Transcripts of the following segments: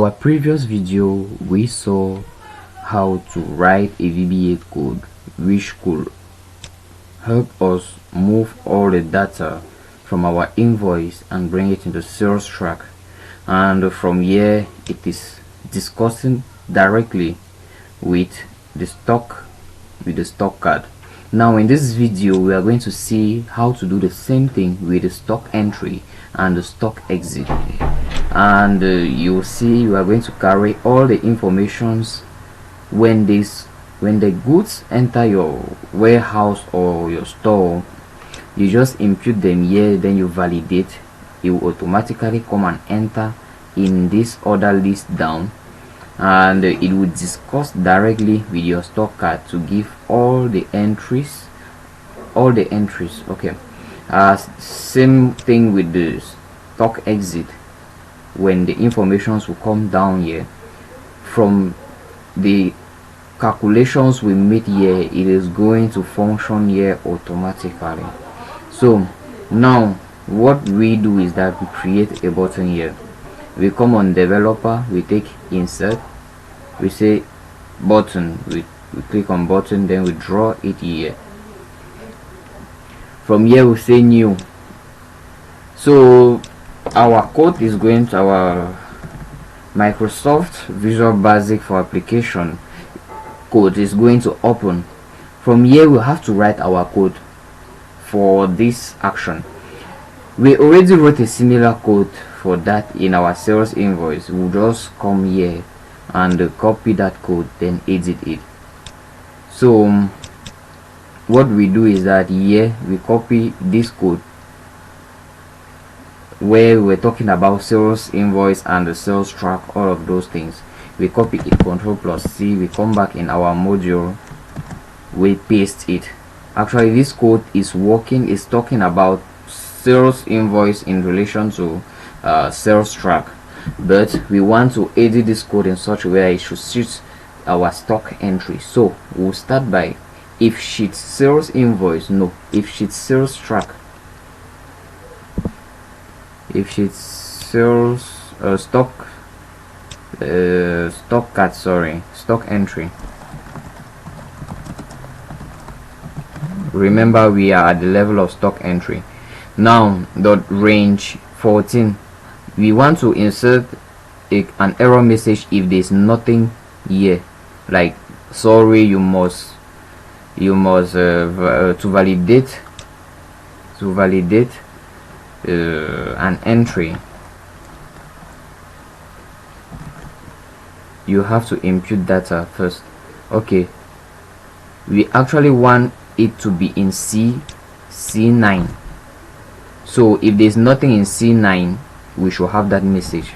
Our previous video we saw how to write a VBA code which could help us move all the data from our invoice and bring it into sales track, and from here it is discussing directly with the stock card. Now in this video we are going to see how to do the same thing with the stock entry and the stock exit, and you'll see you are going to carry all the informations when the goods enter your warehouse or your store. You just input them here, then you validate. It will automatically come and enter in this order list down, and it will discuss directly with your stock card to give all the entries. Okay, same thing with the stock exit. When the informations will come down here from the calculations we made here, it is going to function here automatically. So now what we do is that we create a button here. We come on developer, we take insert, we say button, we click on button, then we draw it here. From here we say new. So our code is going to our Microsoft Visual Basic for application code is going to open. From here we have to write our code for this action. We already wrote a similar code for that in our sales invoice. We'll just come here and copy that code, then edit it. So what we do is that here we copy this code where we're talking about sales invoice and the sales track, all of those things. We copy it, Ctrl+C, we come back in our module, we paste it. Actually this code is working, is talking about sales invoice in relation to sales track, but we want to edit this code in such a way it should suit our stock entry. So we'll start by if sheet sales invoice, no, if sheet sales track, if sheet sales stock card, sorry, stock entry. Remember we are at the level of stock entry. Now dot range 14, we want to insert an error message if there's nothing here, like sorry, you must to validate an entry, you have to input data first. Okay, we actually want it to be in C9. So if there's nothing in C9, we should have that message.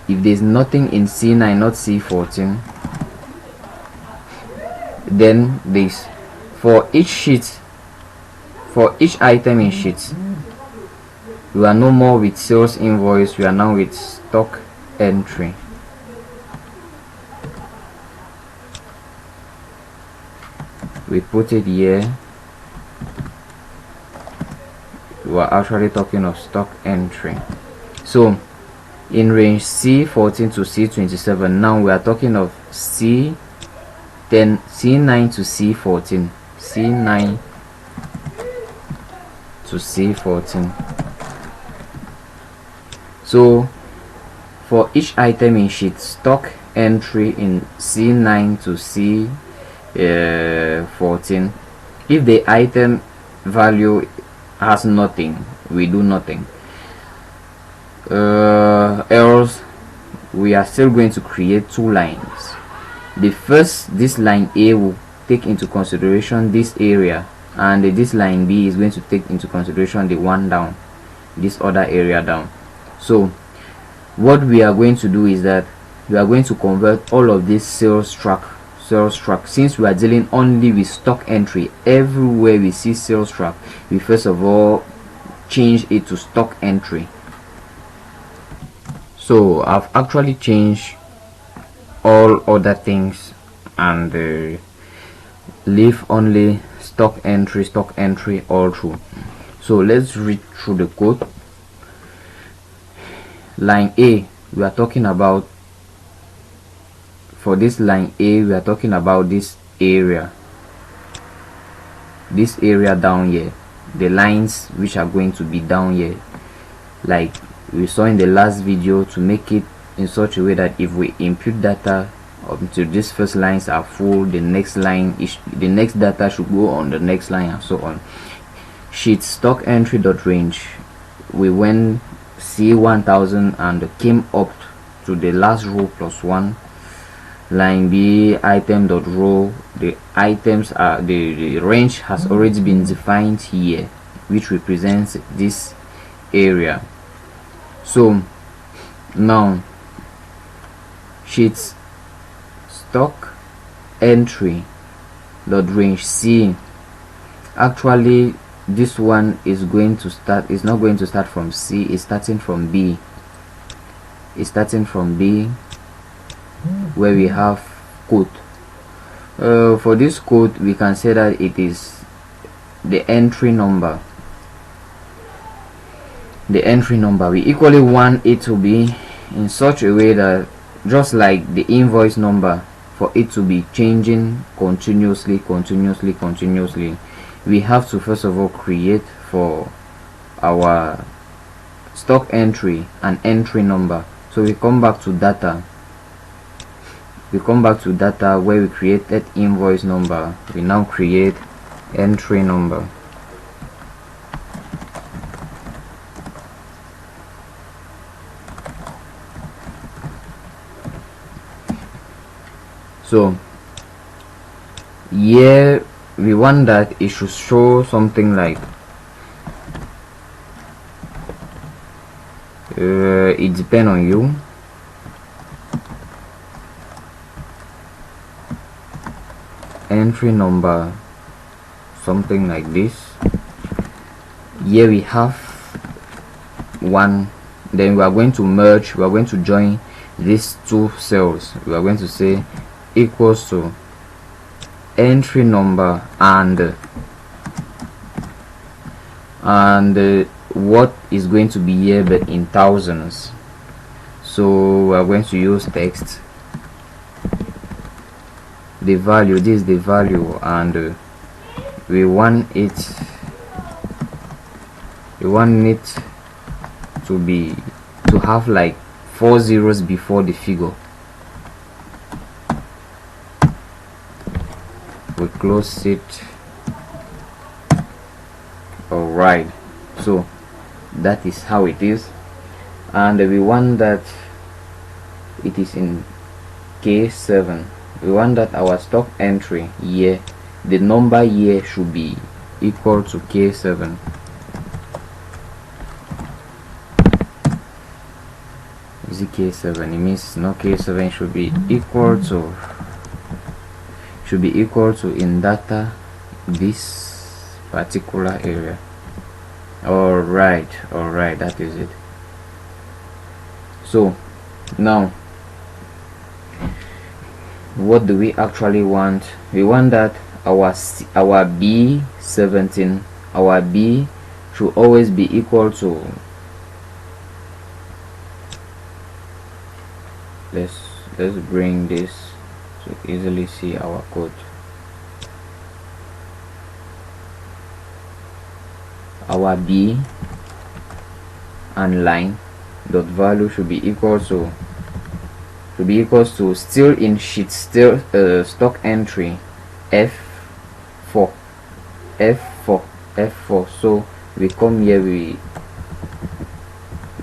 If there's nothing in C9, not C14, then this for each sheet, for each item in sheets, we are no more with sales invoice, we are now with stock entry. We put it here. We are actually talking of stock entry. So in range C14 to C27, now we are talking of C9 to C14, C9 to C14. So for each item in sheet, stock entry in C9 to C14. If the item value has nothing, we do nothing. Else we are still going to create two lines. This line A will take into consideration this area, and this line B is going to take into consideration the one down, this other area down. So what we are going to do is that we are going to convert all of this sales track. Since we are dealing only with stock entry, everywhere we see sales track, we first of all change it to stock entry. So I've actually changed all other things and leave only stock entry all through. So let's read through the code. line A, we are talking about, for this line A, we are talking about this area down here, the lines which are going to be down here, like we saw in the last video, to make it in such a way that if we input data until these first lines are full, the next data should go on the next line, and so on. Sheet stock entry dot range, we went C1000 and came up to the last row plus 1. Line B, item dot row, the items are the range has already been defined here, which represents this area. So now sheet stock entry dot range C, actually this one is going to start, is not going to start from C, it's starting from B. It's starting from B, where we have code. For this code, we can say that it is the entry number. The entry number, we equally want it to be in such a way that, just like the invoice number, for it to be changing continuously, we have to first of all create for our stock entry an entry number. So we come back to data, where we created invoice number, we now create entry number. So here we want that it should show something like it depends on you. Entry number, something like this. Here we have 1, then we are going to merge, we are going to join these two cells. We are going to say equals to entry number and what is going to be here, but in thousands. So we are going to use text, the value, this is the value, and we want it to have like 4 zeros before the figure. We close it. Alright, so that is how it is, and we want that it is in K7. We want that our stock entry here, the number here should be equal to K7. Is it K7? It means no, K7 should be equal to in data this particular area. Alright, that is it. So now what do we actually want? We want that our B17, our B should always be equal to, let's bring this to easily see our code. Our B and line dot value should be equal to still in sheet stock entry F4. So we come here,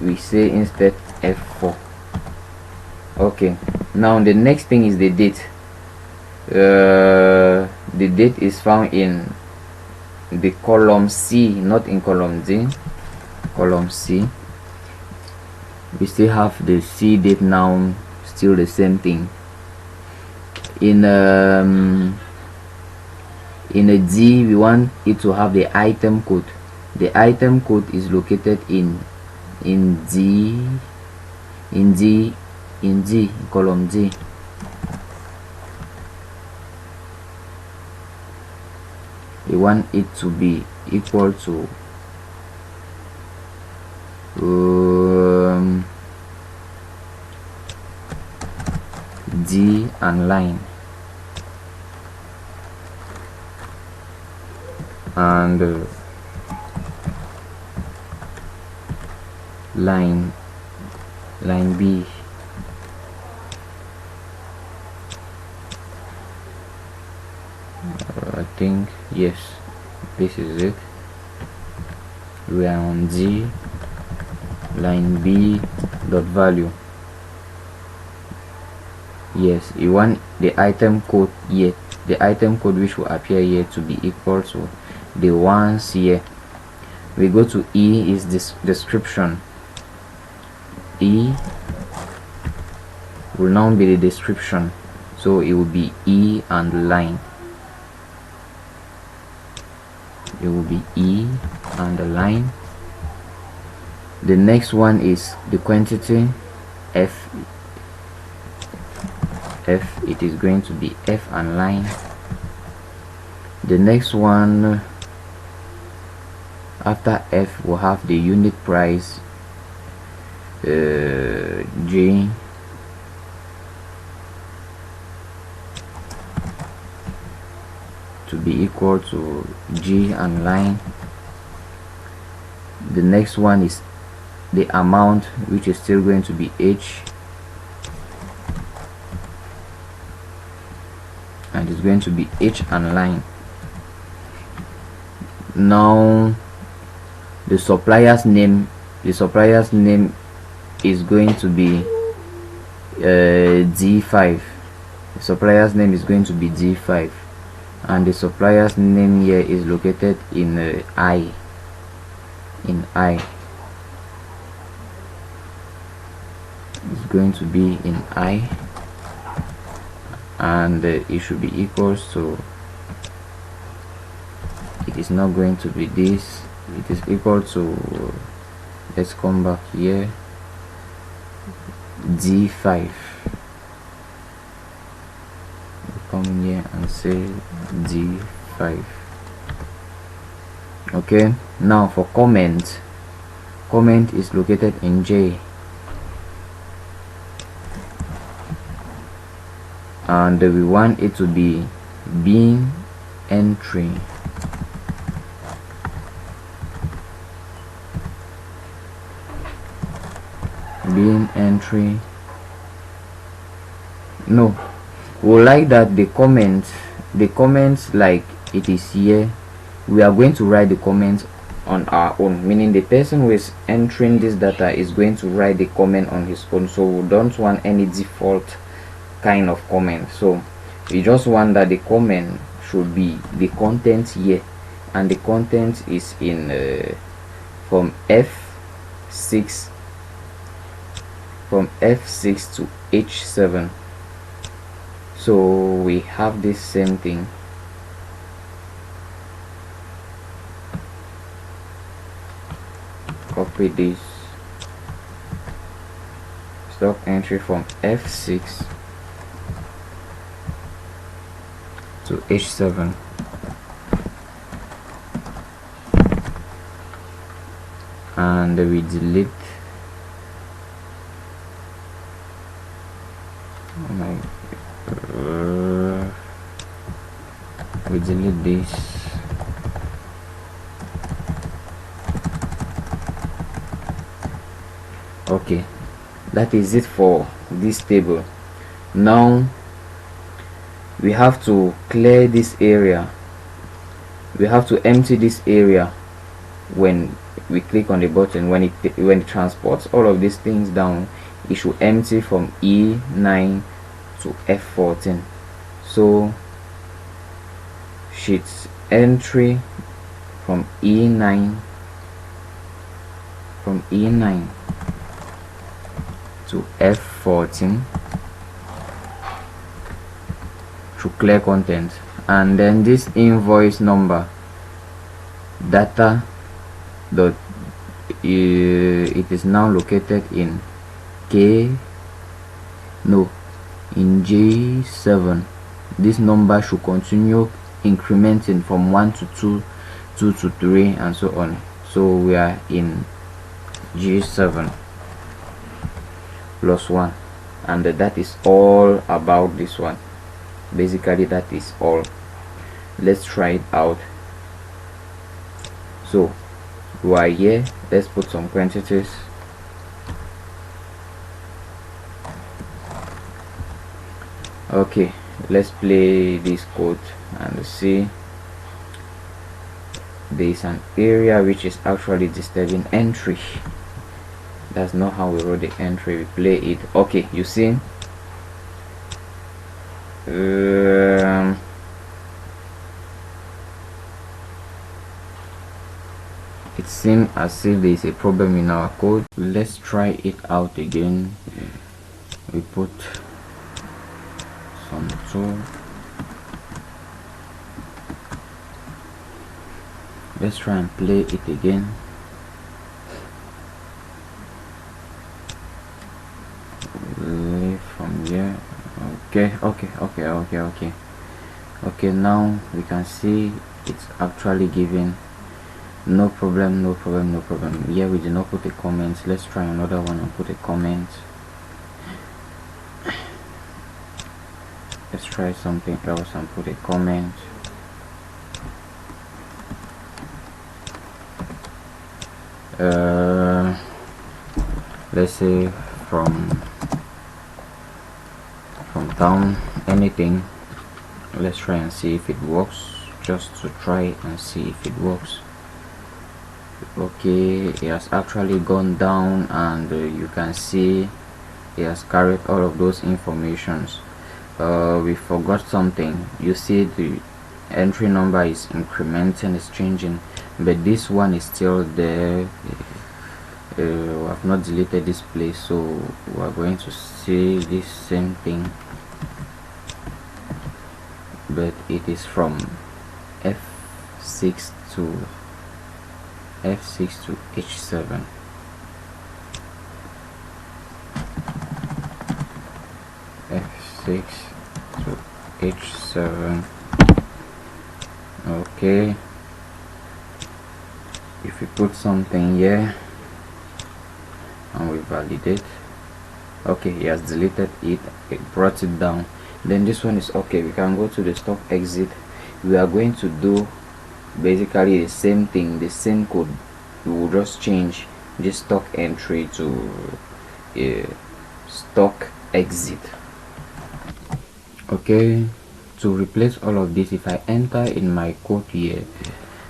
we say instead F4. Okay, now the next thing is the date. The date is found in the column C, not in column D. Column C, we still have the C date now, still the same thing. In a D, we want it to have the item code. The item code is located in column D. We want it to be equal to D and line, and line B. I think yes, this is it. We are on D, line B dot value. Yes, you want the item code here, the item code which will appear here to be equal to the ones here. We go to E is this description. E will now be the description, so it will be E and line. It will be E and the line. The next one is the quantity F. It is going to be F and line. The next one after F will have the unit price G, to be equal to G and line. The next one is the amount, which is still going to be H, and it's going to be H and line. Now the supplier's name is going to be D5. The supplier's name is going to be D5, and the supplier's name here is located in I. It's going to be in I, and it should be equals to, it is not going to be this, it is equal to, let's come back here, D5. Come in here and say D5. Okay, now for comment is located in J, and we want it to be bin entry. Bin entry. No, we like that the comments like it is here, we are going to write the comments on our own, meaning the person who is entering this data is going to write the comment on his own. So we don't want any default kind of comment, so we just want that the comment should be the content here, and the content is in from F6 to H7. So we have this same thing. Copy this stock entry from F6 to H7, and we delete we delete this. Okay, that is it for this table. Now we have to clear this area, we have to empty this area when we click on the button. When it transports all of these things down, it should empty from E9 to F14. So sheets entry from E9 to F14 to clear content, and then this invoice number data dot it is now located in in J7. This number should continue incrementing from 1 to 2, 2 to 3, and so on. So we are in J7 plus 1. and that is all about this one. Basically that is all. Let's try it out. So we are here, let's put some quantities. Okay, let's play this code and see. There is an area which is actually disturbing entry. That's not how we wrote the entry. We play it. Okay, you see, it seems as if there is a problem in our code. Let's try it out again. We put some tool. Let's try and play it again. Leave from here. Okay, now we can see it's actually giving no problem. Here we did not put a comment. Let's try another one and put a comment. Let's try something else and put a comment. Let's say from town, anything. Let's try and see if it works, just to try and see if it works. Okay, it has actually gone down, and you can see it has carried all of those informations. We forgot something. You see the entry number is incrementing, is changing, but this one is still there. I've not deleted this place, so we're going to see this same thing, but it is from F6 to H7. F6 to H7. Okay, if we put something here and we validate, okay, he has deleted it, it brought it down. Then this one is okay. We can go to the stop exit. We are going to do basically the same thing, the same code. We will just change this stock entry to stock exit. Okay, to replace all of this, if I enter in my code here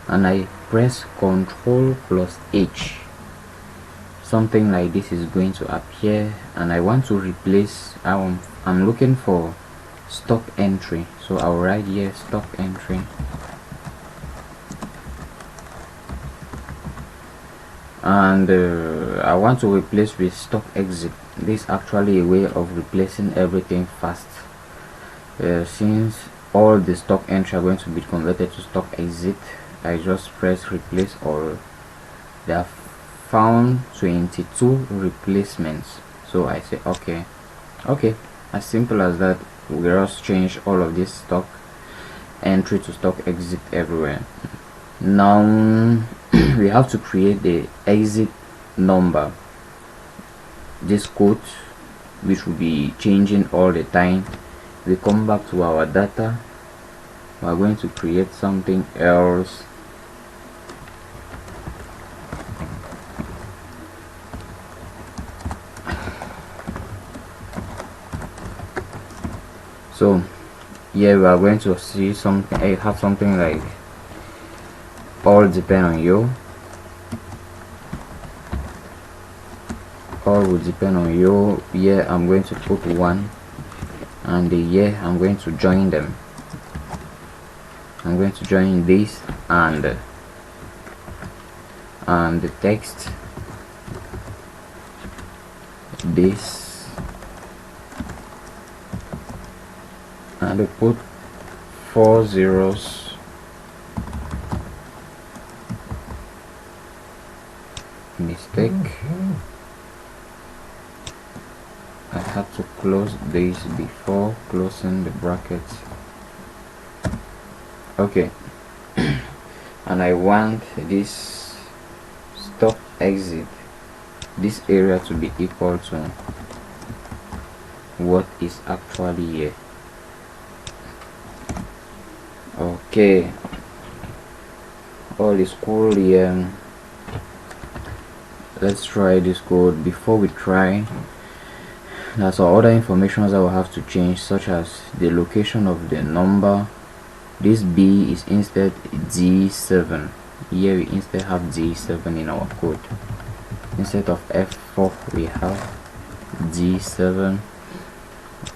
and I press Ctrl plus H, something like this is going to appear, and I want to replace, I'm looking for stock entry, so I'll write here stock entry, and I want to replace with stock exit. This is actually a way of replacing everything fast. Since all the stock entry are going to be converted to stock exit, I just press replace all. There are found 22 replacements, so I say okay, as simple as that. We just change all of this stock entry to stock exit everywhere. Now we have to create the exit number, this code which will be changing all the time. We come back to our data, we are going to create something else. So here we are going to see something. I have something like all depend on you, all will depend on you. Here I'm going to put 1, and here I'm going to join them. I'm going to join this and the text, this, and I put 4 zeros, mistake. I had to close this before closing the brackets. Okay, and I want this stop exit, this area to be equal to what is actually here. Okay, all is cool here. Let's try this code. Before we try, there's some other information that will have to change, such as the location of the number. This B is instead G7. Here we instead have G7 in our code. Instead of F4 we have G7.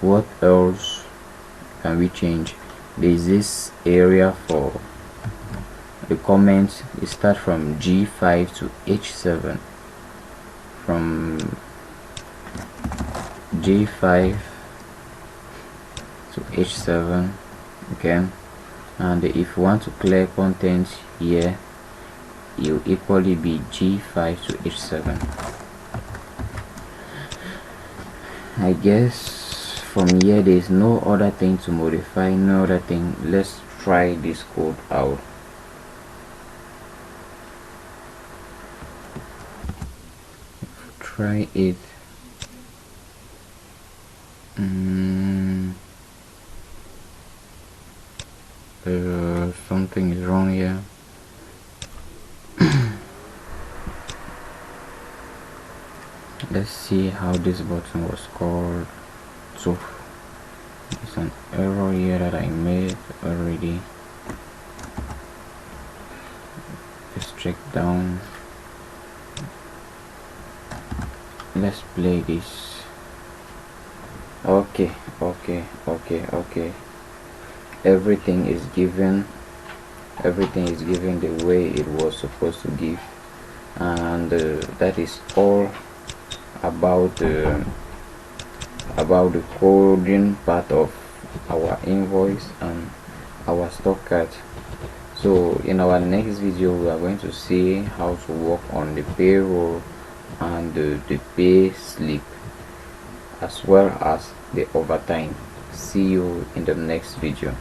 What else can we change? There is this area for the comments. It starts from G5 to H7. From G5 to H7. Okay, and if you want to clear content here, it will equally be G5 to H7. I guess from here there is no other thing to modify, no other thing. Let's try this code out. Try it. Something is wrong here. Let's see how this button was called. So it's an error here that I made already. Let's check down. Let's play this. Okay. Everything is given the way it was supposed to give, and that is all about the coding part of our invoice and our stock card. So in our next video we are going to see how to work on the payroll and the pay slip, as well as the overtime. See you in the next video.